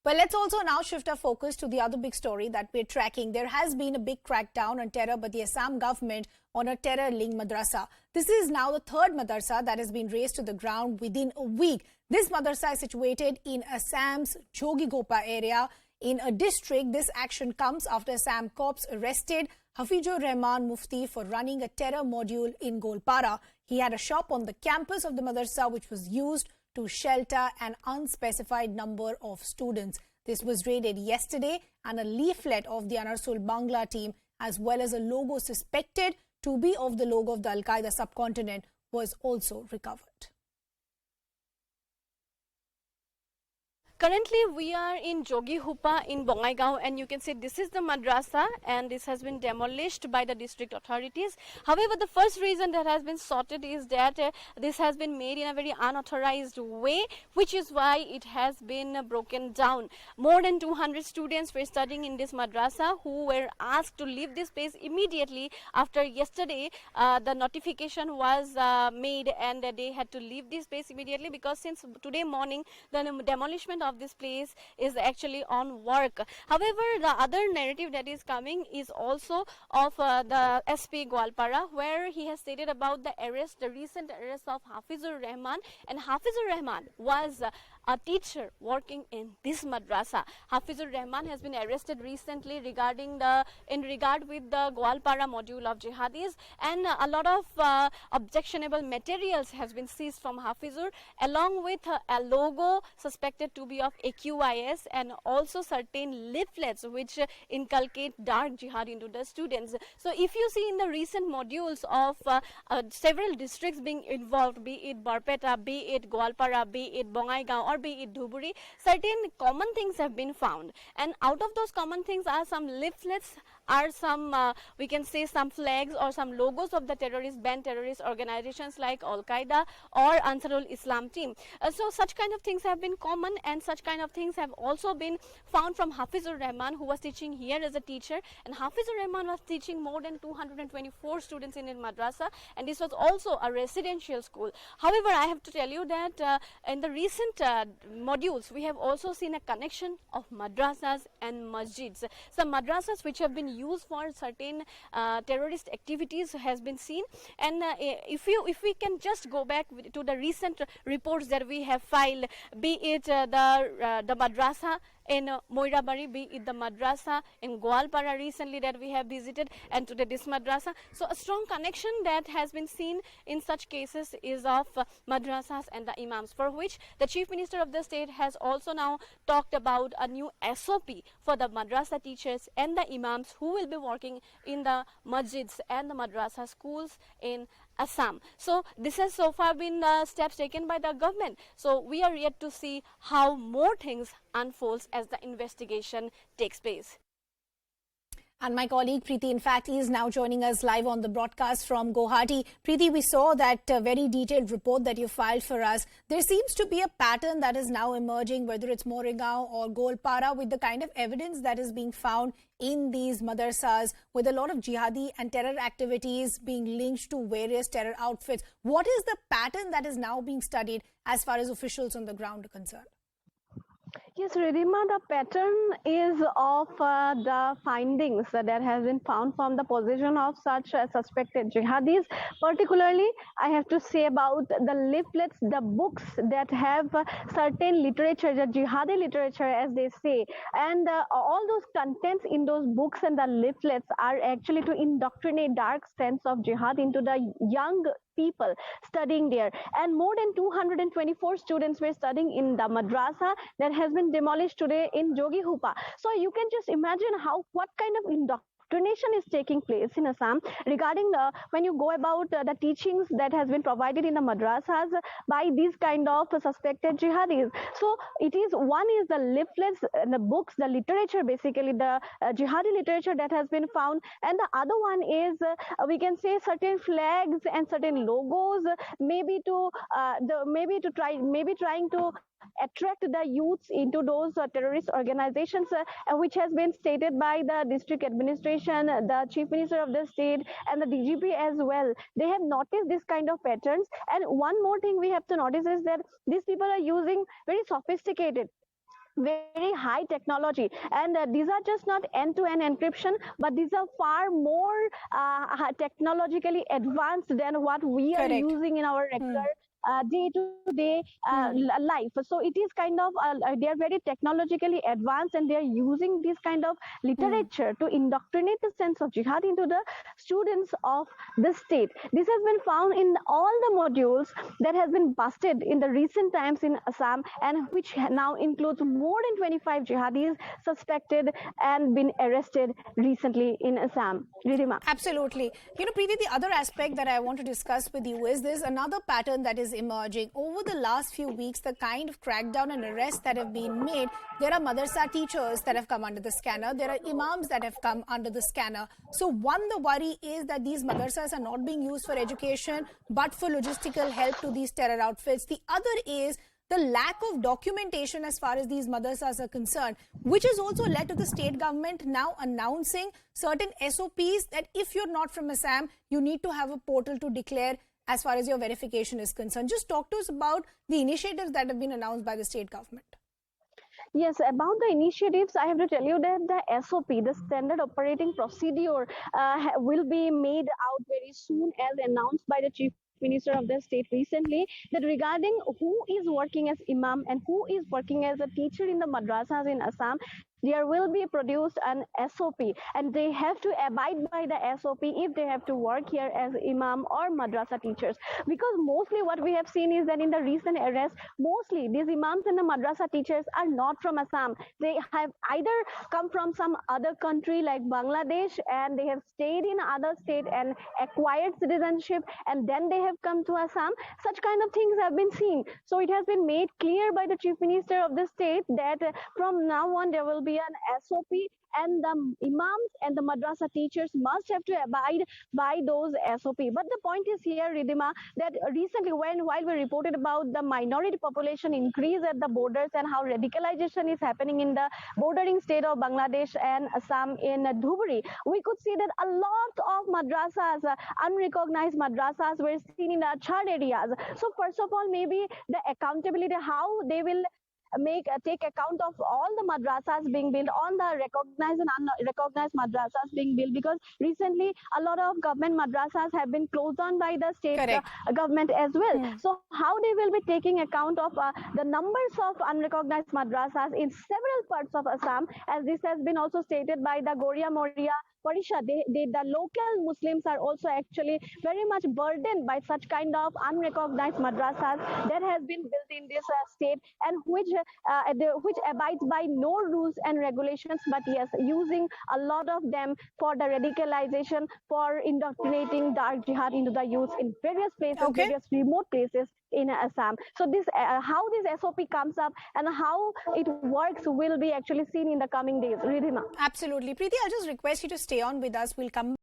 But let's also now shift our focus to the other big story that we're tracking. There has been a big crackdown on terror by the Assam government on a terror-linked madrasa. This is now the third madrasa that has been razed to the ground within a week. This madrasa is situated in Assam's Jogighopa area. In a district, this action comes after Assam cops arrested Hafizur Rahman Mufti for running a terror module in Golpara. He had a shop on the campus of the madrasa which was used to shelter an unspecified number of students. This was raided yesterday, and a leaflet of the Anarsul Bangla team as well as a logo suspected to be of the logo of the Al-Qaeda subcontinent was also recovered. Currently, we are in Jogighopa in Bongaigaon, and you can see this is the madrasa, and this has been demolished by the district authorities. However, the first reason that has been sorted is that this has been made in a very unauthorized way, which is why it has been broken down. More than 200 students were studying in this madrasa who were asked to leave this place immediately after yesterday. The notification was made, and they had to leave this place immediately because since today morning the demolition of this place is actually on work. However, the other narrative that is coming is also of the SP Gwalpara, where he has stated about the recent arrest of Hafizur Rahman, and Hafizur Rahman was a teacher working in this madrasa. Hafizur Rahman has been arrested recently in regard with the Gwalpara module of jihadis, and a lot of objectionable materials has been seized from Hafizur, along with a logo suspected to be of AQIS, and also certain leaflets which inculcate dark jihad into the students. So if you see in the recent modules of several districts being involved, be it Barpeta, be it Gwalpara, be it Bongaigaon, or be it Dhuburi, certain common things have been found, and out of those common things are some leaflets, are some we can say some flags or some logos of the banned terrorist organizations like Al-Qaeda or Ansarul Islam team. So such kind of things have been common, and such kind of things have also been found from Hafizur Rahman, who was teaching here as a teacher, and Hafizur Rahman was teaching more than 224 students in madrasa, and this was also a residential school. However, I have to tell you that in the recent modules we have also seen a connection of madrasas and masjids. Some madrasas which have been used for certain terrorist activities has been seen, and if we can just go back to the recent reports that we have filed, be it the madrasa in Moirabari, be it the madrasa in Gwalpara recently that we have visited, and today this madrasa. So a strong connection that has been seen in such cases is of madrasas and the imams, for which the Chief Minister of the state has also now talked about a new SOP for the madrasa teachers and the imams who will be working in the masjids and the madrasa schools in Assam. So this has so far been steps taken by the government. So we are yet to see how more things unfolds as the investigation takes place. And my colleague Preeti, in fact, is now joining us live on the broadcast from Guwahati. Preeti, we saw that very detailed report that you filed for us. There seems to be a pattern that is now emerging, whether it's Moregaon or Golpara, with the kind of evidence that is being found in these madrasas, with a lot of jihadi and terror activities being linked to various terror outfits. What is the pattern that is now being studied as far as officials on the ground are concerned? Yes, Ridhima, the pattern is of the findings that has been found from the possession of such suspected jihadis. Particularly, I have to say about the leaflets, the books that have certain literature, the jihadi literature as they say, and all those contents in those books and the leaflets are actually to indoctrinate dark sense of jihad into the young people studying there. And more than 224 students were studying in the madrasa that has been demolished today in Jogighopa. So you can just imagine what kind of indoctrination is taking place in Assam regarding when you go about the teachings that has been provided in the madrasas by these kind of suspected jihadis. So one is the leaflets, the books, the literature, basically the jihadi literature that has been found, and the other one is we can say certain flags and certain logos, maybe trying to attract the youths into those terrorist organizations, which has been stated by the district administration, the Chief Minister of the state, and the DGP as well. They have noticed this kind of patterns. And one more thing we have to notice is that these people are using very sophisticated very high technology, and these are just not end-to-end encryption, but these are far more technologically advanced than what we are Correct. using in our regular day-to-day life. So it is kind of they are very technologically advanced, and they are using this kind of literature to indoctrinate the sense of jihad into the students of the state. This has been found in all the modules that has been busted in the recent times in Assam, and which now includes more than 25 jihadis suspected and been arrested recently in Assam. Ridhima. Absolutely. You know, Preeti, the other aspect that I want to discuss with you is there's another pattern that is emerging. Over the last few weeks, the kind of crackdown and arrests that have been made, there are madrasa teachers that have come under the scanner. There are imams that have come under the scanner. So one, the worry is that these madrasas are not being used for education, but for logistical help to these terror outfits. The other is the lack of documentation as far as these madrasas are concerned, which has also led to the state government now announcing certain SOPs that if you're not from Assam, you need to have a portal to declare as far as your verification is concerned. Just talk to us about the initiatives that have been announced by the state government. Yes, about the initiatives, I have to tell you that the SOP, the standard operating procedure, will be made out very soon, as announced by the Chief Minister of the state recently, that regarding who is working as imam and who is working as a teacher in the madrasas in Assam, there will be produced an SOP, and they have to abide by the SOP if they have to work here as imam or madrasa teachers. Because mostly what we have seen is that in the recent arrests, mostly these imams and the madrasa teachers are not from Assam. They have either come from some other country like Bangladesh, and they have stayed in other state and acquired citizenship, and then they have come to Assam. Such kind of things have been seen. So it has been made clear by the Chief Minister of the state that from now on there will be an SOP, and the imams and the madrasa teachers must have to abide by those SOP. But the point is here, Ridhima, that recently while we reported about the minority population increase at the borders and how radicalization is happening in the bordering state of Bangladesh and Assam in Dhubri, we could see that a lot of madrasas, unrecognized madrasas, were seen in the Chad areas. So first of all, maybe the accountability, how they will take account of all the madrasas being built, on the recognized and unrecognized madrasas being built, because recently a lot of government madrasas have been closed down by the state government as well. So how they will be taking account of the numbers of unrecognized madrasas in several parts of Assam, as this has been also stated by the Goria Moria Parishad. The local Muslims are also actually very much burdened by such kind of unrecognized madrasas that has been built in this state, and which abides by no rules and regulations, but yes, using a lot of them for the radicalization, for indoctrinating dark jihad into the youth in various places, various remote places in Assam. So this how this SOP comes up and how it works will be actually seen in the coming days. Ridhima. Absolutely. Preeti, I'll just request you to stay on with us. We'll come